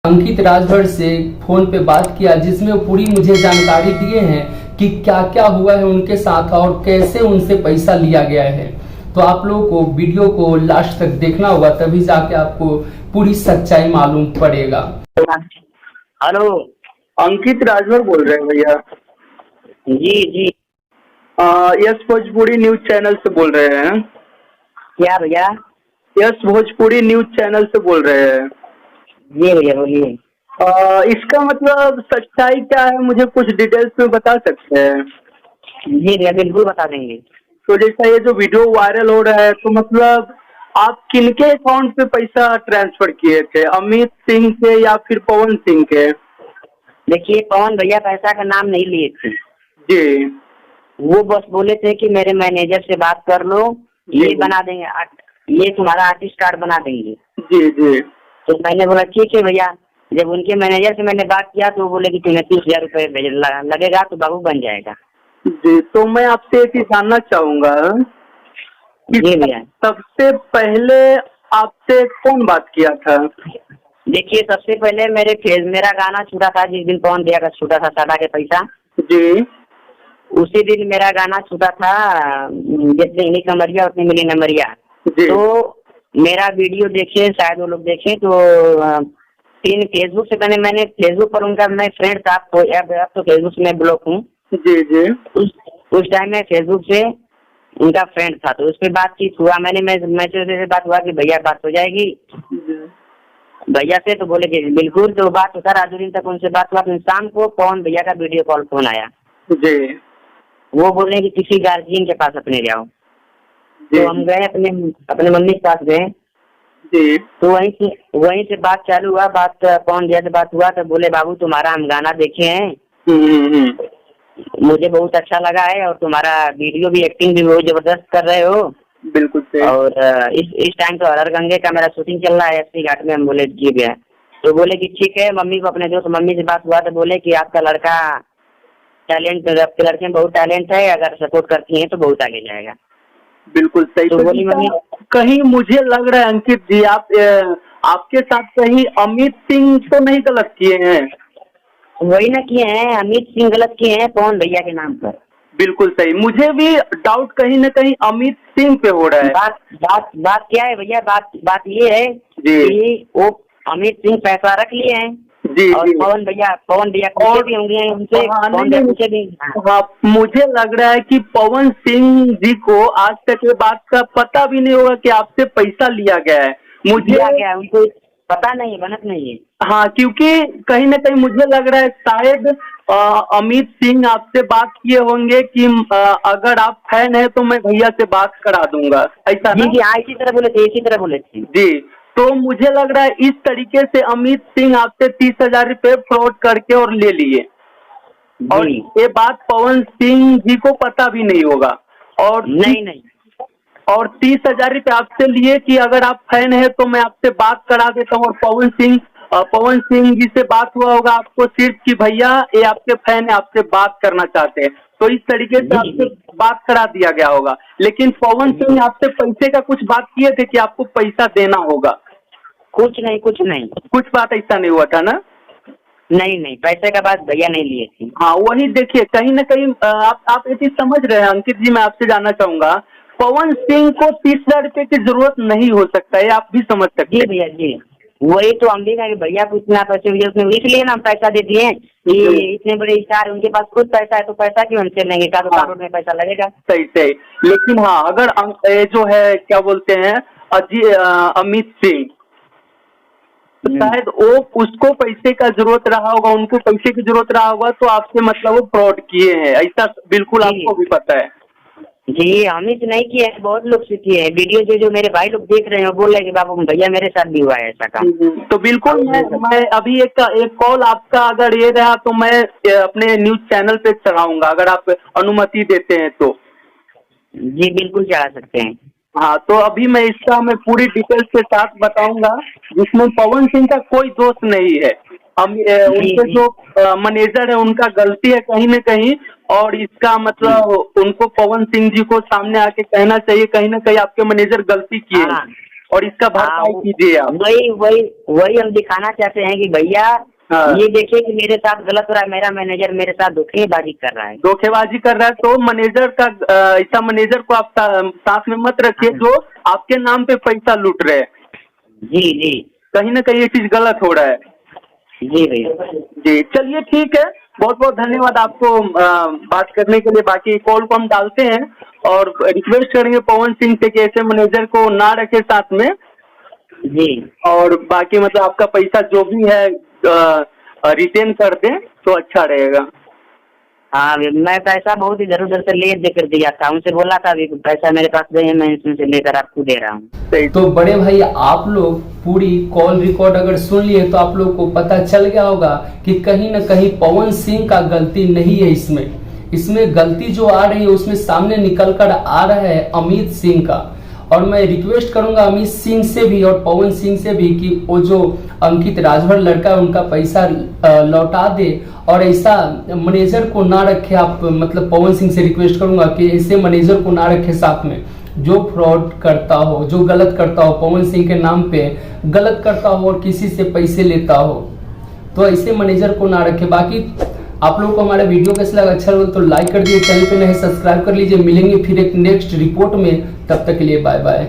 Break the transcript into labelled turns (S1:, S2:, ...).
S1: अंकित राजभर से फोन पे बात किया, जिसमें वो पूरी मुझे जानकारी दिए हैं कि क्या क्या हुआ है उनके साथ और कैसे उनसे पैसा लिया गया है। तो आप लोगों को वीडियो को लास्ट तक देखना होगा, तभी जाके आपको पूरी सच्चाई मालूम पड़ेगा।
S2: हेलो,
S3: अंकित राजभर बोल रहे हैं भैया?
S2: जी जी।
S3: यस भोजपुरी न्यूज चैनल से बोल रहे हैं?
S2: क्या भैया?
S3: यस भोजपुरी न्यूज चैनल से बोल रहे हैं?
S2: जी भैया बोलिए।
S3: इसका मतलब सच्चाई क्या है, मुझे कुछ डिटेल्स में बता सकते हैं?
S2: जी भैया बिल्कुल बता देंगे।
S3: तो जैसा ये जो वीडियो वायरल हो रहा है, तो मतलब आप किनके अकाउंट पे पैसा ट्रांसफर किए थे, अमित सिंह के या फिर पवन सिंह के?
S2: देखिए, पवन भैया पैसा का नाम नहीं लिए थे
S3: जी।
S2: वो बस बोले थे कि मेरे मैनेजर से बात कर लो, ये बना देंगे, ये तुम्हारा आर्टिस्ट कार्ड बना देंगे।
S3: जी जी।
S2: तो मैंने बोला ठीक है भैया। जब उनके मैनेजर से मैंने बात किया तो वो बोले कि तुम्हें 30,000 रुपये लगेगा तो बाबू बन जाएगा।
S3: जी, तो मैं आपसे एक चीज जानना चाहूंगा कि
S2: जी भैया।
S3: सबसे पहले आपसे कौन बात किया था?
S2: देखिए, सबसे पहले मेरा गाना छूटा था जिस दिन पवन भैया का छूटा था सादा के पैसा।
S3: जी।
S2: उसी दिन मेरा गाना छूटा था, जितने इन्हीं कमरिया उतनी मिली नंबरिया।
S3: जी।
S2: तो मेरा वीडियो देखे, शायद वो लोग देखे, तो तीन फेसबुक से मैंने फेसबुक पर उनका मैं फ्रेंड था, तो अब तो फेसबुक से मैं ब्लॉक हूँ।
S3: जी जी।
S2: उस टाइम में फेसबुक से उनका फ्रेंड था, तो उस पर बातचीत हुआ। मैसेज से बात हुआ कि भैया बात हो जाएगी भैया से, तो बोले कि बिल्कुल। तो बात होता राजू दिन तक उनसे बात हुआ। शाम को पवन भैया का वीडियो कॉल फोन आया।
S3: जी।
S2: वो बोले कि किसी गार्जियन के पास अपने जाओ। तो हम गए, अपने मम्मी के पास गए।
S3: जी।
S2: तो वहीं से बात चालू हुआ। पवन भैया से बात हुआ तो बोले बाबू तुम्हारा हम गाना देखे हैं, मुझे बहुत अच्छा लगा है, और तुम्हारा वीडियो भी, एक्टिंग भी बहुत जबरदस्त कर रहे हो।
S3: बिल्कुल सही।
S2: और इस टाइम तो हर गंगे का मेरा शूटिंग चल रहा है एसपी घाट में। हम बोले जी भैया। तो बोले कि ठीक है। मम्मी को अपने दोस्त मम्मी से बात हुआ तो बोले कि आपका लड़का टैलेंट, आपके लड़के में बहुत टैलेंट है, अगर सपोर्ट करती हैं तो बहुत आगे जाएगा।
S3: बिल्कुल सही।
S2: तो बोली मम्मी,
S3: कहीं मुझे लग रहा है अंकित जी, आपके साथ कहीं अमित सिंह तो नहीं गलत किए हैं?
S2: वही ना किए हैं, अमित सिंह गलत किए हैं पवन भैया के नाम पर।
S3: बिल्कुल सही। मुझे भी डाउट कहीं न कहीं अमित सिंह पे हो रहा है।
S2: बात क्या है भैया? बात ये है कि वो अमित सिंह पैसा रख लिए हैं।
S3: जी।
S2: और पवन भैया पूछे भी होंगे उनसे। पूछे भी।
S3: हाँ, मुझे लग रहा है कि पवन सिंह जी को आज तक ये बात का पता भी नहीं होगा कि आपसे पैसा लिया गया है।
S2: उनको पता नहीं है, बनत नहीं है।
S3: हाँ, क्योंकि कहीं न कहीं मुझे लग रहा है शायद अमित सिंह आपसे बात किए होंगे कि अगर आप फैन है तो मैं भैया से बात करा दूंगा, ऐसा ना?
S2: जी हाँ, इसी तरह बोले थे।
S3: जी। तो मुझे लग रहा है इस तरीके से अमित सिंह आपसे 30,000 रुपये फ्रॉड करके और ले लिए, और ये बात पवन सिंह जी को पता भी नहीं होगा। और
S2: नहीं।
S3: और 30,000 रुपये आपसे लिए कि अगर आप फैन है तो मैं आपसे बात करा देता हूँ। और पवन सिंह जी से बात हुआ होगा आपको सिर्फ कि भैया ये आपके फैन है, आपसे बात करना चाहते हैं, तो इस तरीके से आपसे बात करा दिया गया होगा। लेकिन पवन सिंह आपसे पैसे का कुछ बात किए थे कि आपको पैसा देना होगा?
S2: कुछ नहीं।
S3: कुछ बात ऐसा नहीं हुआ था ना?
S2: नहीं, पैसे का बात भैया नहीं लिए थे।
S3: हाँ, वही देखिए, कहीं न कहीं आप ये चीज समझ रहे हैं। अंकित जी, मैं आपसे जानना चाहूंगा, पवन सिंह को 30,000 रुपये की जरूरत नहीं हो सकता है, आप भी समझ सकते हैं।
S2: जी भैया जी, वही तो हम भी कहेंगे भैया को इतना पैसे उसने, इसलिए ना हम पैसा दे दिए कि इतने बड़े स्टार, उनके पास खुद पैसा है तो पैसा क्यों हमसे लेंगे? का तो कारोड़ में पैसा लगेगा।
S3: सही। लेकिन हाँ, अगर जो है क्या बोलते हैं अमित सिंह, शायद वो उसको पैसे का जरूरत रहा होगा, उनको पैसे की जरूरत रहा होगा, तो आपसे मतलब वो फ्रॉड किए हैं, ऐसा बिल्कुल आपको भी पता है?
S2: जी, हमने तो नहीं किया है, बहुत लोग से किए हैं। वीडियो जो मेरे भाई लोग देख रहे हैं बोल रहे हैं कि बाबू भैया मेरे साथ भी हुआ है ऐसा काम।
S3: तो बिल्कुल मैं अभी एक कॉल आपका अगर ये रहा तो मैं अपने न्यूज चैनल पे चढ़ाऊंगा, अगर आप अनुमति देते हैं तो।
S2: जी बिल्कुल चढ़ा सकते हैं।
S3: हाँ, तो अभी मैं पूरी डिटेल्स के साथ बताऊंगा, जिसमें पवन सिंह का कोई दोष नहीं है। उनके जो मैनेजर है उनका गलती है कहीं न कहीं, और इसका मतलब उनको पवन सिंह जी को सामने आके कहना चाहिए कहीं ना कहीं आपके मैनेजर गलती किए। और इसका भरपाई कीजिए आप।
S2: वही हम दिखाना चाहते हैं कि भैया
S3: हाँ।
S2: ये देखिए कि मेरे साथ गलत हो रहा है, मेरा मैनेजर मेरे साथ धोखेबाजी कर रहा है।
S3: धोखेबाजी कर रहा है तो मैनेजर का ऐसा मैनेजर को आप साथ में मत रखिए जो आपके नाम पे पैसा लूट रहे हैं।
S2: जी जी,
S3: कहीं ना कहीं ये चीज गलत हो रहा है।
S2: जी भैया
S3: जी चलिए ठीक है, बहुत बहुत धन्यवाद आपको बात करने के लिए। बाकी कॉल को हम डालते हैं और रिक्वेस्ट करेंगे पवन सिंह से कि ऐसे मैनेजर को ना रखे साथ में
S2: जी,
S3: और बाकी मतलब आपका पैसा जो भी है रिटेन कर दें तो अच्छा रहेगा।
S2: हाँ मैं पैसा बहुत इधर उधर से ले देकर दिया था, उनसे बोला था अभी पैसा मेरे पास नहीं है, मैं इनसे लेकर आपको दे रहा हूँ।
S1: तो बड़े भाई आप लोग पूरी कॉल रिकॉर्ड अगर सुन लिए तो आप लोग को पता चल गया होगा कि कहीं न कहीं पवन सिंह का गलती नहीं है। इसमें गलती जो आ रही है उसमें सामने निकल कर आ रहा है अमित सिंह का। और मैं रिक्वेस्ट करूंगा अमित सिंह से भी और पवन सिंह से भी कि वो जो अंकित राजभर लड़का है उनका पैसा लौटा दे और ऐसा मैनेजर को ना रखे। आप मतलब पवन सिंह से रिक्वेस्ट करूंगा कि ऐसे मैनेजर को ना रखे साथ में, जो फ्रॉड करता हो, जो गलत करता हो, पवन सिंह के नाम पे गलत करता हो और किसी से पैसे लेता हो, तो ऐसे मैनेजर को ना रखे। बाकी आप लोगों को हमारा वीडियो कैसा लगा, अच्छा लगा तो लाइक कर दिए, चैनल पे नए सब्सक्राइब कर लीजिए। मिलेंगे फिर एक नेक्स्ट रिपोर्ट में, तब तक के लिए बाय बाय।